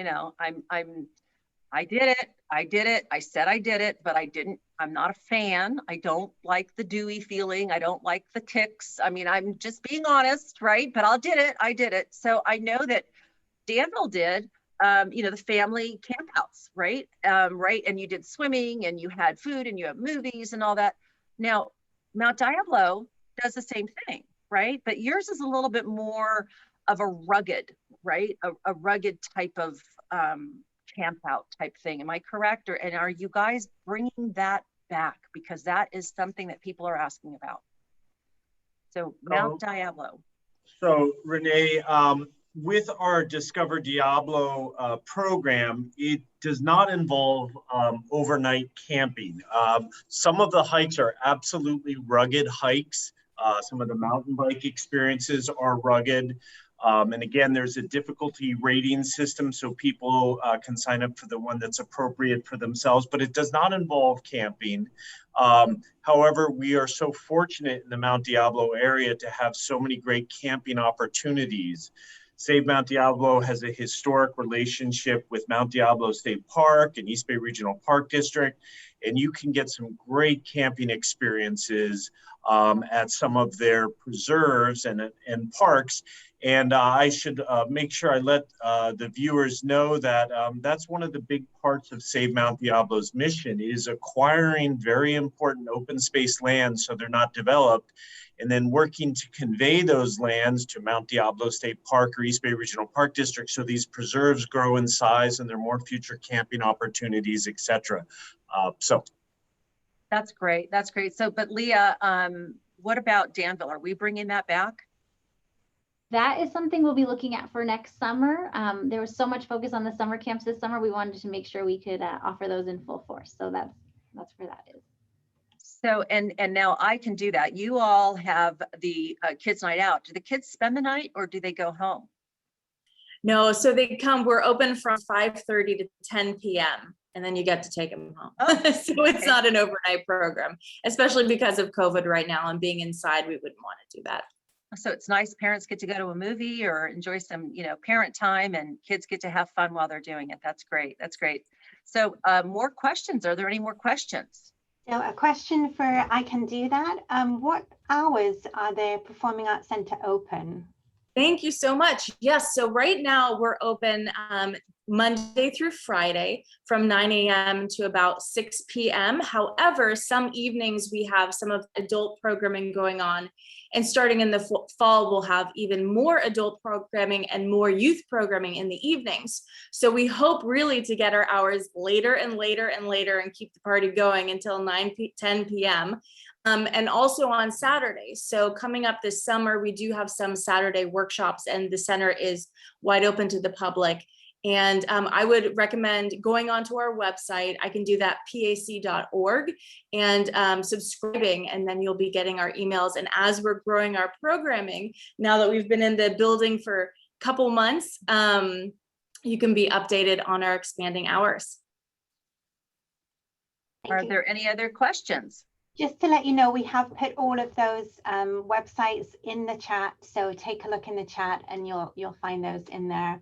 I did it. I said I did it, but I didn't. I'm not a fan. I don't like the dewy feeling. I don't like the ticks. I mean, I'm just being honest, right? But I did it. So I know that Danville did, the family campouts, right? Right. And you did swimming and you had food and you have movies and all that. Now, Mount Diablo does the same thing, right? But yours is a little bit more of a rugged, right? A rugged type of camp out type thing. Am I correct? And are you guys bringing that back? Because that is something that people are asking about. So Mount Diablo. So Renee, with our Discover Diablo program, it does not involve overnight camping. Some of the hikes are absolutely rugged hikes. Some of the mountain bike experiences are rugged. And again, there's a difficulty rating system, so people can sign up for the one that's appropriate for themselves, but it does not involve camping. However, we are so fortunate in the Mount Diablo area to have so many great camping opportunities. Save Mount Diablo has a historic relationship with Mount Diablo State Park and East Bay Regional Park District, and you can get some great camping experiences at some of their preserves and parks. And I should make sure I let the viewers know that that's one of the big parts of Save Mount Diablo's mission is acquiring very important open space lands so they're not developed, and then working to convey those lands to Mount Diablo State Park or East Bay Regional Park District so these preserves grow in size and there are more future camping opportunities, et cetera. So that's great. That's great. So, but Leah, what about Danville? Are we bringing that back? That is something we'll be looking at for next summer. There was so much focus on the summer camps this summer. We wanted to make sure we could offer those in full force. So that's where that is. So, and now I can do that. You all have the kids' night out. Do the kids spend the night or do they go home? No, so they come, we're open from 5:30 to 10 p.m. and then you get to take them home. Oh, so it's not an overnight program, especially because of COVID right now and being inside, we wouldn't want to do that. So it's nice parents get to go to a movie or enjoy some, parent time, and kids get to have fun while they're doing it. That's great. That's great. So more questions. Are there any more questions? So a question for I Can Do That. What hours are the Performing Arts Center open? Thank you so much. Yes, so right now we're open Monday through Friday from 9 a.m. to about 6 p.m. However, some evenings we have some of adult programming going on. And starting in the fall, we'll have even more adult programming and more youth programming in the evenings. So we hope really to get our hours later and later and later and keep the party going until 10 p.m. And also on Saturdays. So coming up this summer, we do have some Saturday workshops and the center is wide open to the public. And I would recommend going onto our website. I Can Do That, pac.org, and subscribing, and then you'll be getting our emails. And as we're growing our programming, now that we've been in the building for a couple months, you can be updated on our expanding hours. Are there any other questions? Just to let you know, we have put all of those websites in the chat. So take a look in the chat and you'll find those in there.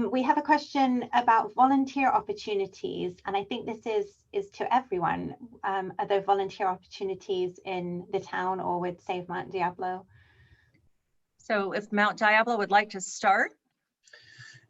We have a question about volunteer opportunities, and I think this is to everyone. Are there volunteer opportunities in the town or with Save Mount Diablo? So if Mount Diablo would like to start.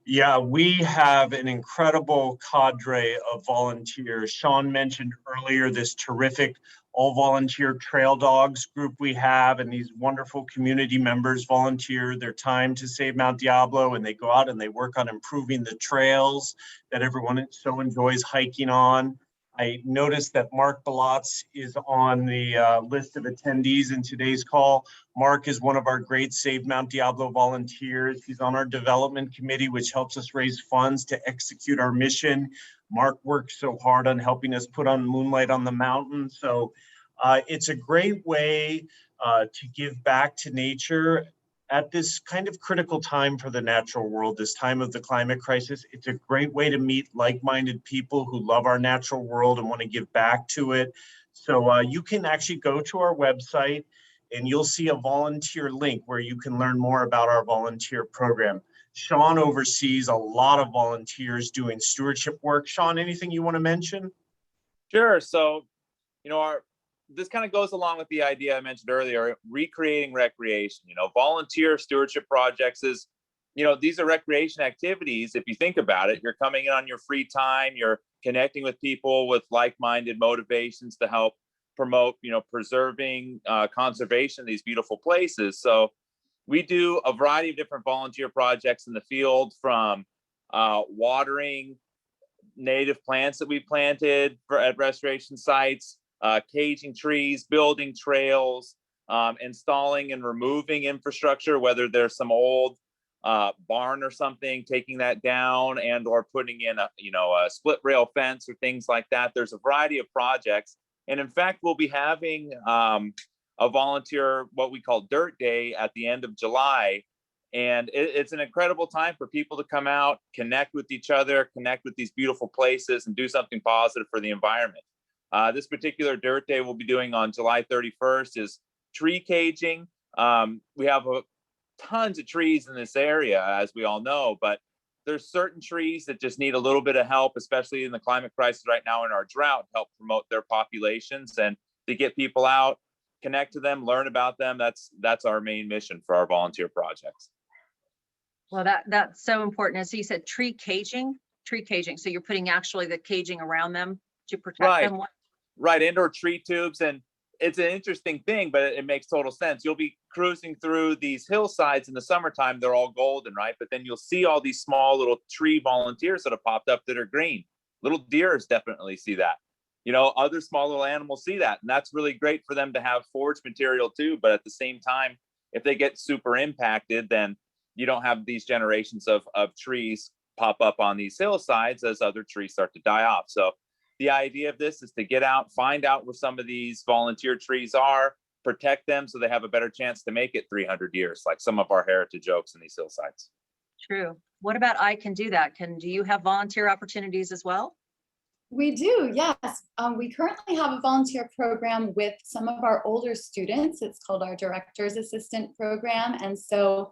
Yeah, we have an incredible cadre of volunteers. Sean mentioned earlier this terrific all-volunteer trail dogs group we have, and these wonderful community members volunteer their time to Save Mount Diablo, and they go out and they work on improving the trails that everyone so enjoys hiking on. I noticed that Mark Balotz is on the list of attendees in today's call. Mark is one of our great Save Mount Diablo volunteers. He's on our development committee, which helps us raise funds to execute our mission. Mark works so hard on helping us put on Moonlight on the Mountain. So it's a great way to give back to nature at this kind of critical time for the natural world, this time of the climate crisis. It's a great way to meet like-minded people who love our natural world and want to give back to it. So you can actually go to our website and you'll see a volunteer link where you can learn more about our volunteer program. Sean oversees a lot of volunteers doing stewardship work. Sean, anything you want to mention? Sure. So, this kind of goes along with the idea I mentioned earlier, recreating recreation. Volunteer stewardship projects is, these are recreation activities. If you think about it, you're coming in on your free time, you're connecting with people with like-minded motivations to help promote, preserving conservation of these beautiful places. So we do a variety of different volunteer projects in the field, from watering native plants that we planted at restoration sites, caging trees, building trails, installing and removing infrastructure, whether there's some old barn or something, taking that down and or putting in a split rail fence or things like that. There's a variety of projects. And in fact, we'll be having a volunteer, what we call Dirt Day, at the end of July. And it's an incredible time for people to come out, connect with each other, connect with these beautiful places, and do something positive for the environment. This particular Dirt Day we'll be doing on July 31st is tree caging. We have tons of trees in this area, as we all know, but there's certain trees that just need a little bit of help, especially in the climate crisis right now in our drought, to help promote their populations and to get people out, connect to them, learn about them. That's our main mission for our volunteer projects. Well, that's so important. So you said tree caging. So you're putting actually the caging around them to protect them. Right, indoor tree tubes. And it's an interesting thing, but it makes total sense. You'll be cruising through these hillsides in the summertime. They're all golden, right? But then you'll see all these small little tree volunteers that have popped up that are green. Little deers definitely see that. Other small little animals see that. And that's really great for them to have forage material too. But at the same time, if they get super impacted, then you don't have these generations of trees pop up on these hillsides as other trees start to die off. So the idea of this is to get out, find out where some of these volunteer trees are, protect them so they have a better chance to make it 300 years, like some of our heritage oaks in these hillsides. True. What about I Can Do That? Do you have volunteer opportunities as well? We do, yes. We currently have a volunteer program with some of our older students. It's called our Director's Assistant Program. And so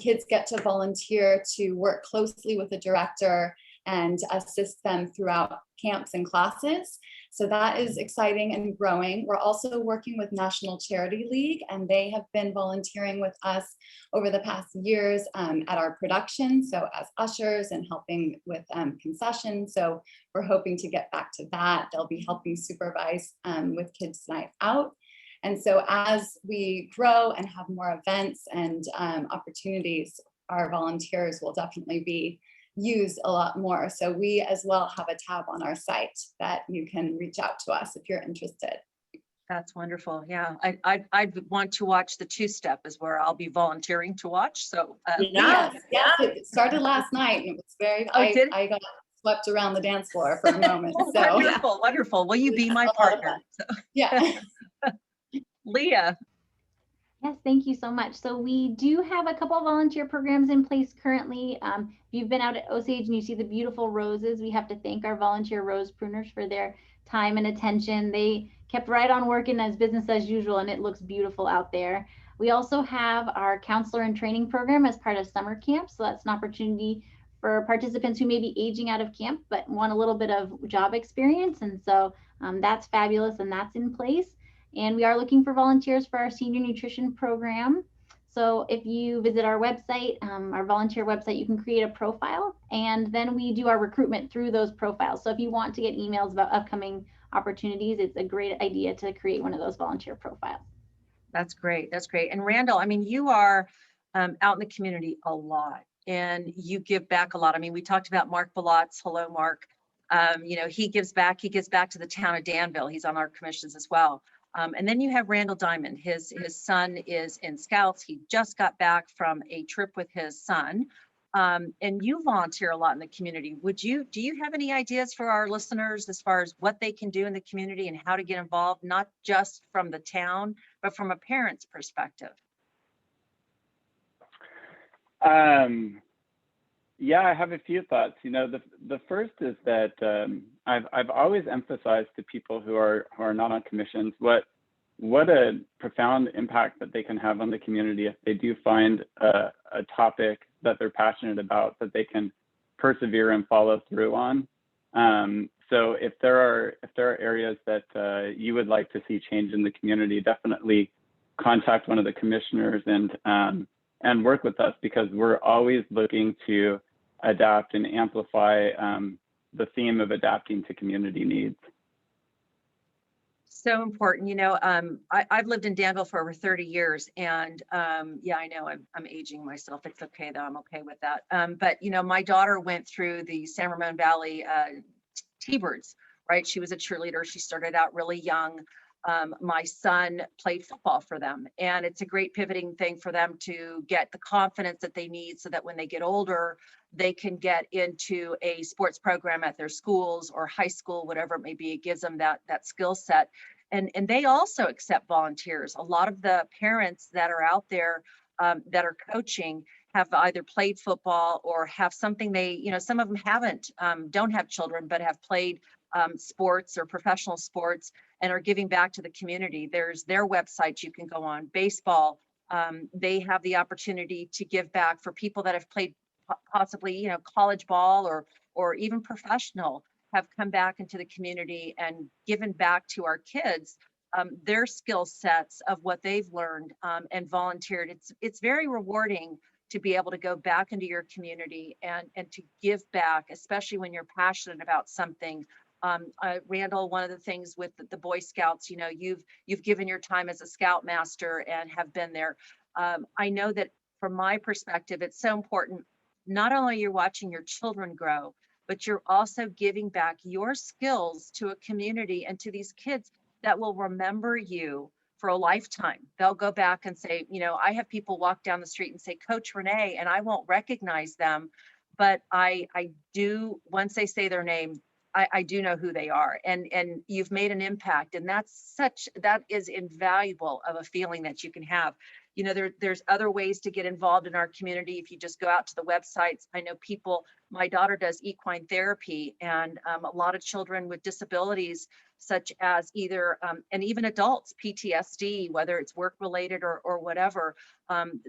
kids get to volunteer to work closely with the director and assist them throughout camps and classes. So that is exciting and growing. We're also working with National Charity League, and they have been volunteering with us over the past years at our production. So as ushers and helping with concessions. So we're hoping to get back to that. They'll be helping supervise with Kids Night Out. And so as we grow and have more events and opportunities, our volunteers will definitely be used a lot more. So we as well have a tab on our site that you can reach out to us if you're interested. That's wonderful. Yeah, I'd want to watch the two-step is where I'll be volunteering to watch. So yes, it started last night and it was very, I got swept around the dance floor for a moment. So wonderful. Will you be my partner? So. Yeah. Leah. Yes, thank you so much. So we do have a couple of volunteer programs in place currently. If you've been out at Osage and you see the beautiful roses, we have to thank our volunteer rose pruners for their time and attention. They kept right on working as business as usual, and it looks beautiful out there. We also have our counselor and training program as part of summer camp. So that's an opportunity for participants who may be aging out of camp but want a little bit of job experience. And so that's fabulous, and that's in place. And we are looking for volunteers for our senior nutrition program. So if you visit our website, our volunteer website, you can create a profile, and then we do our recruitment through those profiles. So if you want to get emails about upcoming opportunities, it's a great idea to create one of those volunteer profiles. That's great. That's great. And Randall, I mean, you are out in the community a lot and you give back a lot. I mean, we talked about Mark Balotz. Hello, Mark. He gives back to the town of Danville. He's on our commissions as well. And then you have Randall Diamond. His son is in Scouts. He just got back from a trip with his son. And you volunteer a lot in the community. Do you have any ideas for our listeners as far as what they can do in the community and how to get involved, not just from the town, but from a parent's perspective? Yeah, I have a few thoughts. The first is that I've always emphasized to people who are not on commissions what a profound impact that they can have on the community if they do find a topic that they're passionate about that they can persevere and follow through on. So if there are areas that you would like to see change in the community, definitely contact one of the commissioners and work with us, because we're always looking to adapt and amplify the theme of adapting to community needs. So important. I've lived in Danville for over 30 years, and yeah, I know I'm aging myself. It's okay though, I'm okay with that. But my daughter went through the San Ramon Valley T-Birds, right? She was a cheerleader. She started out really young. My son played football for them, and it's a great pivoting thing for them to get the confidence that they need so that when they get older, they can get into a sports program at their schools or high school, whatever it may be. It gives them that skill set. And they also accept volunteers. A lot of the parents that are out there that are coaching have either played football or have something some of them don't have children, but have played sports or professional sports and are giving back to the community. There's their websites you can go on. Baseball, they have the opportunity to give back for people that have played possibly college ball or even professional, have come back into the community and given back to our kids their skill sets of what they've learned and volunteered. It's very rewarding to be able to go back into your community and to give back, especially when you're passionate about something. Randall, one of the things with the Boy Scouts, you've given your time as a Scoutmaster and have been there. I know that from my perspective, it's so important. Not only you're watching your children grow, but you're also giving back your skills to a community and to these kids that will remember you for a lifetime. They'll go back and say, I have people walk down the street and say, Coach Renee, and I won't recognize them, but I do, once they say their name, I do know who they are, and you've made an impact, and that is invaluable of a feeling that you can have. There's other ways to get involved in our community. If you just go out to the websites, I know my daughter does equine therapy, and a lot of children with disabilities, such as either, and even adults, PTSD, whether it's work related or whatever,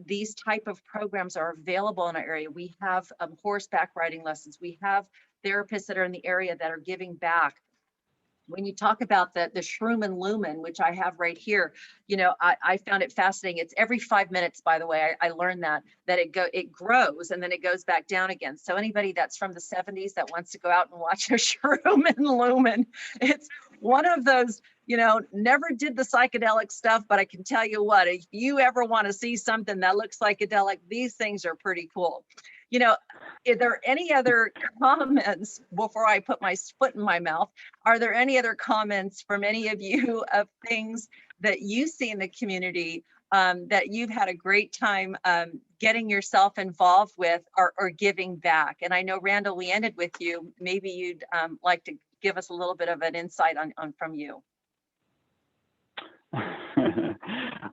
these type of programs are available in our area. We have horseback riding lessons. We have therapists that are in the area that are giving back. When you talk about the shroom and lumen, which I have right here, I found it fascinating. It's every 5 minutes, by the way. I learned that it grows and then it goes back down again. So anybody that's from the 70s that wants to go out and watch a shroom and lumen, it's one of those, never did the psychedelic stuff, but I can tell you what, if you ever want to see something that looks psychedelic, these things are pretty cool. Are there any other comments before I put my foot in my mouth? Are there any other comments from any of you of things that you see in the community that you've had a great time getting yourself involved with or giving back? And I know, Randall, we ended with you. Maybe you'd like to give us a little bit of an insight on from you.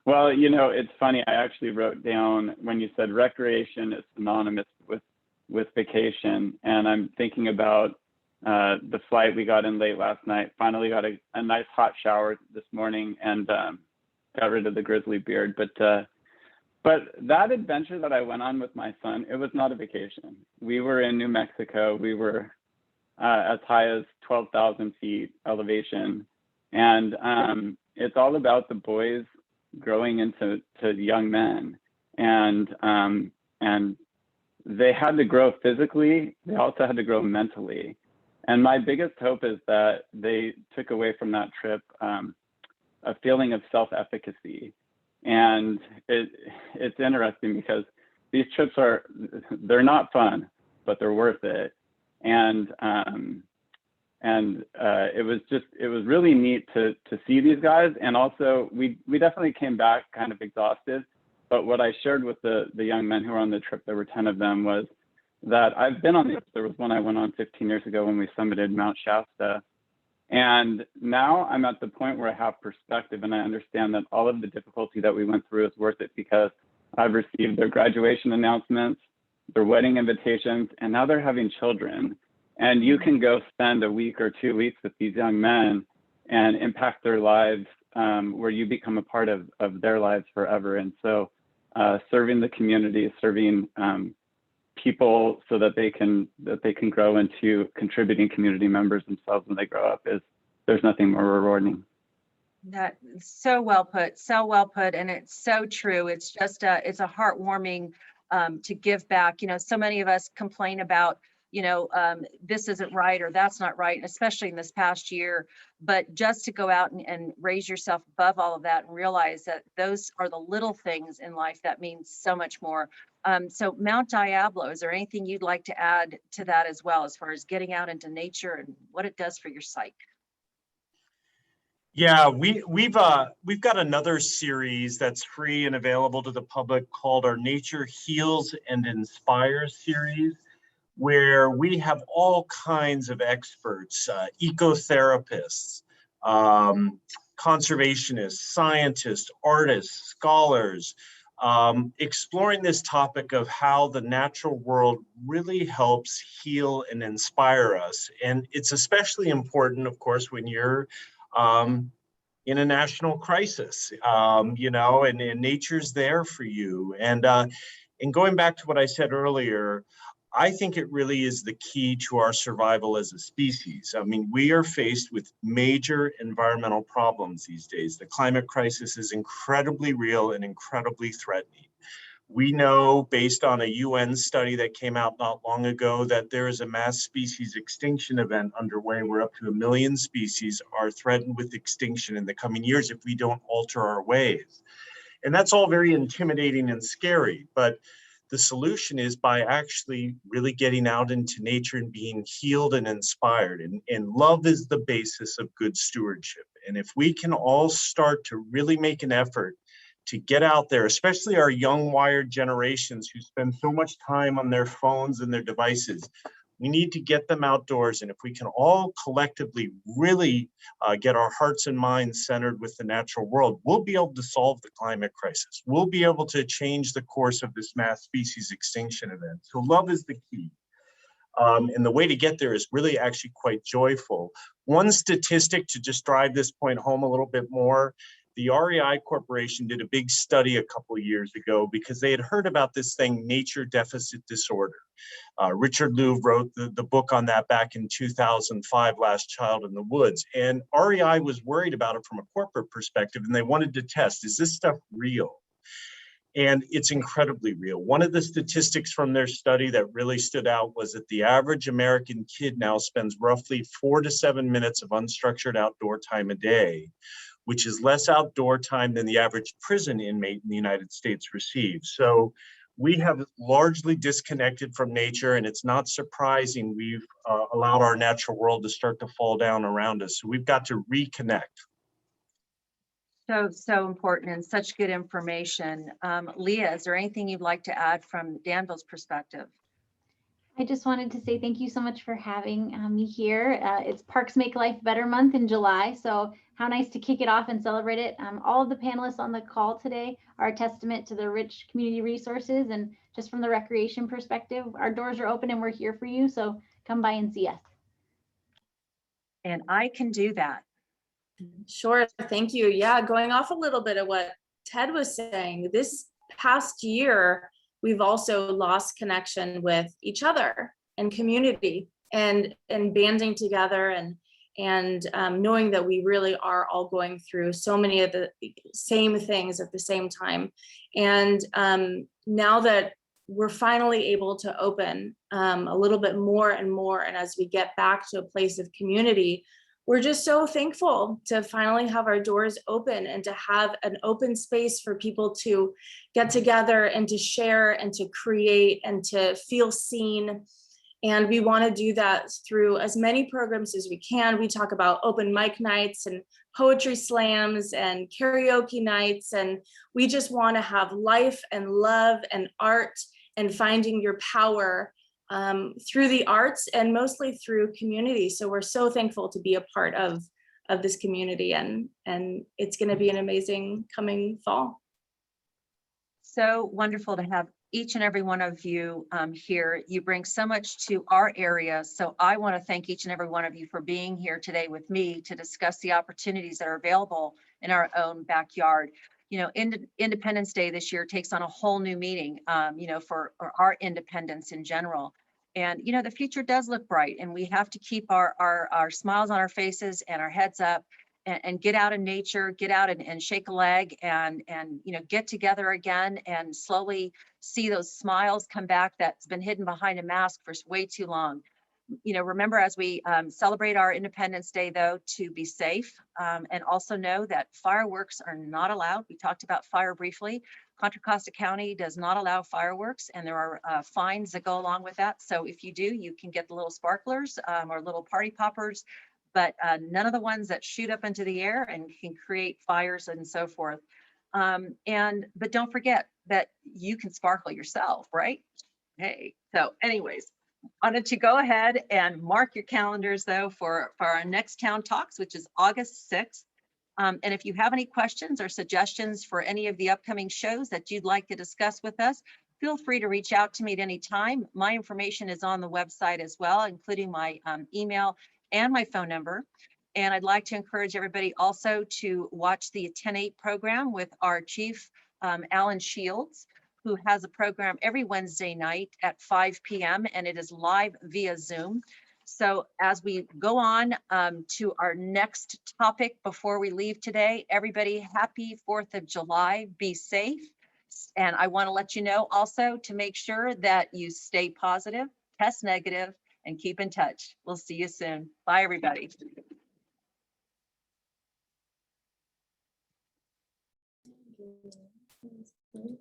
Well, it's funny. I actually wrote down when you said recreation is synonymous with vacation, and I'm thinking about the flight we got in late last night. Finally got a nice hot shower this morning and got rid of the grizzly beard. But that adventure that I went on with my son, it was not a vacation. We were in New Mexico. We were as high as 12,000 feet elevation, and it's all about the boys growing into young men, and they had to grow physically. They also had to grow mentally. And my biggest hope is that they took away from that trip a feeling of self-efficacy. And it's interesting because these trips they're not fun, but they're worth it. And And it was really neat to see these guys. And also we definitely came back kind of exhausted. But what I shared with the young men who were on the trip, there were 10 of them, was that I've been on the, there was one I went on 15 years ago when we summited Mount Shasta. And now I'm at the point where I have perspective and I understand that all of the difficulty that we went through is worth it, because I've received their graduation announcements, their wedding invitations, and now they're having children. And you can go spend a week or 2 weeks with these young men and impact their lives, where you become a part of their lives forever. And so serving the community, serving people so that they can grow into contributing community members themselves when they grow up, there's nothing more rewarding. That so well put, and it's so true. It's just it's a heartwarming to give back. You know, so many of us complain about, you know, this isn't right or that's not right, especially in this past year. But just to go out and raise yourself above all of that and realize that those are the little things in life that means so much more. So Mount Diablo, is there anything you'd like to add to that as well, as far as getting out into nature and what it does for your psyche? Yeah, we've got another series that's free and available to the public called our Nature Heals and Inspires series, where we have all kinds of experts, ecotherapists, conservationists, scientists, artists, scholars, exploring this topic of how the natural world really helps heal and inspire us. And it's especially important, of course, when you're in a national crisis, you know, and nature's there for you. And going back to what I said earlier, I think it really is the key to our survival as a species. I mean, we are faced with major environmental problems these days. The climate crisis is incredibly real and incredibly threatening. We know, based on a UN study that came out not long ago, that there is a mass species extinction event underway where up to 1 million species are threatened with extinction in the coming years if we don't alter our ways. And that's all very intimidating and scary, but the solution is by actually really getting out into nature and being healed and inspired. And love is the basis of good stewardship. And if we can all start to really make an effort to get out there, especially our young wired generations who spend so much time on their phones and their devices, we need to get them outdoors. And if we can all collectively really get our hearts and minds centered with the natural world, we'll be able to solve the climate crisis. We'll be able to change the course of this mass species extinction event. So love is the key. And the way to get there is really actually quite joyful. One statistic to just drive this point home a little bit more, the REI Corporation did a big study a couple of years ago because they had heard about this thing, nature deficit disorder. Richard Louv wrote the book on that back in 2005, Last Child in the Woods. And REI was worried about it from a corporate perspective, and they wanted to test, is this stuff real? And it's incredibly real. One of the statistics from their study that really stood out was that the average American kid now spends roughly 4 to 7 minutes of unstructured outdoor time a day, which is less outdoor time than the average prison inmate in the United States receives. So we have largely disconnected from nature, and it's not surprising we've allowed our natural world to start to fall down around us. So we've got to reconnect. So important and such good information. Leah, is there anything you'd like to add from Danville's perspective? I just wanted to say thank you so much for having me here. It's Parks Make Life Better month in July, so how nice to kick it off and celebrate it. All of the panelists on the call today are a testament to the rich community resources, and just from the recreation perspective, our doors are open and we're here for you, so come by and see us. And I can do that. Sure, thank you. Yeah, going off a little bit of what Ted was saying, this past year, we've also lost connection with each other and community, and banding together and knowing that we really are all going through so many of the same things at the same time. And now that we're finally able to open a little bit more and more, and as we get back to a place of community, we're just so thankful to finally have our doors open and to have an open space for people to get together and to share and to create and to feel seen And we want to do that through as many programs as we can. We talk about open mic nights and poetry slams and karaoke nights. And we just want to have life and love and art and finding your power through the arts and mostly through community. So we're so thankful to be a part of this community, and it's going to be an amazing coming fall. So wonderful to have each and every one of you here. You bring so much to our area. So I want to thank each and every one of you for being here today with me to discuss the opportunities that are available in our own backyard. You know, Independence Day this year takes on a whole new meaning, you know, for our independence in general. And, you know, the future does look bright, and we have to keep our smiles on our faces and our heads up, and get out in nature, get out and shake a leg, and you know, get together again and slowly see those smiles come back that's been hidden behind a mask for way too long. You know, remember, as we celebrate our Independence Day, though, to be safe, and also know that fireworks are not allowed. We talked about fire briefly. Contra Costa County does not allow fireworks, and there are fines that go along with that. So if you do, you can get the little sparklers or little party poppers, but none of the ones that shoot up into the air and can create fires and so forth. But don't forget that you can sparkle yourself, right? Hey, so anyways, wanted to go ahead and mark your calendars, though, for our next Town Talks, which is August 6th. And if you have any questions or suggestions for any of the upcoming shows that you'd like to discuss with us, feel free to reach out to me at any time. My information is on the website as well, including my email and my phone number. And I'd like to encourage everybody also to watch the 10-8 program with our chief, Alan Shields, who has a program every Wednesday night at 5 p.m. and it is live via Zoom. So as we go on to our next topic before we leave today, everybody, happy 4th of July, be safe. And I want to let you know also to make sure that you stay positive, test negative, and keep in touch. We'll see you soon. Bye, everybody. Thank you.